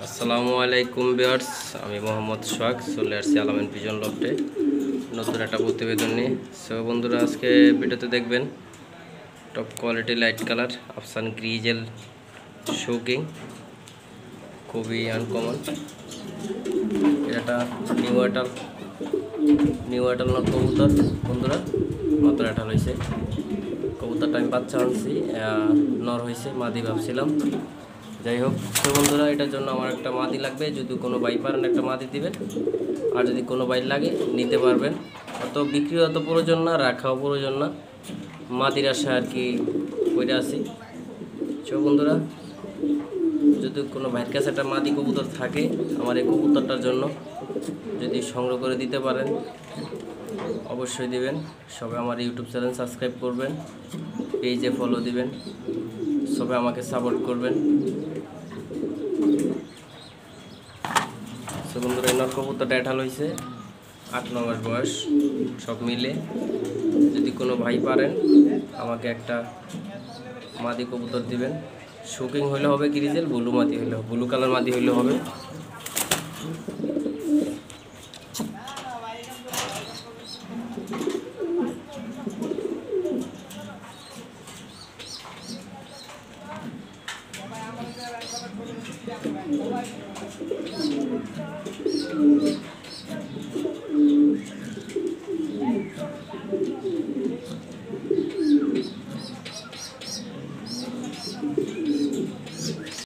আসসালামু আলাইকুম ভিউয়ার্স, আমি মোহাম্মদ সোহাগ চলে আসছি আলামিন পিজন লফটে নতুন একটা প্রতিবেদন নিয়ে। সো বন্ধুরা, আজকে ভিডিওতে দেখবেন টপ কোয়ালিটি লাইট কালার আফসান গ্রিজেল শোকিং, খুবই আনকমন। এটা নিউ আটাল নট কবুতর বন্ধুরা, মাত্র এটা হয়েছে কবুতরটা আমি বাচ্চা আনছি, নর হয়েছে, মাদি ভাবছিলাম। যাই হোক, তো বন্ধুরা, এটার জন্য আমার একটা মাদি লাগবে। যদি কোনো ভাই পারেন একটা মাদি দিবেন, আর যদি কোনো ভাই লাগে নিতে পারবেন। অত বিক্রি অত প্রয়োজন না, রাখাও প্রয়োজন না, মাদির আশায় আর কি কইরা আছি। তো বন্ধুরা, যদি কোনো ভাইয়ের কাছে একটা মাদি কবুতর থাকে, আমার এই কবুতরটার জন্য যদি সংগ্রহ করে দিতে পারেন অবশ্যই দিবেন। সবাই আমার ইউটিউব চ্যানেল সাবস্ক্রাইব করবেন, পেজে ফলো দিবেন, সবাই আমাকে সাপোর্ট করবেন। তো বন্ধুরা, এই নর কবুতরটা এঠাল হয়েছে 8 নম্বর বয়স সব মিলে। যদি কোনো ভাই পারেন আমাকে একটা মাদি কবুতর দিবেন। শোকিং হইলে হবে, গ্রিজেল ব্লু মাদি হইলে, ব্লু কালার মাদি হইলে হবে।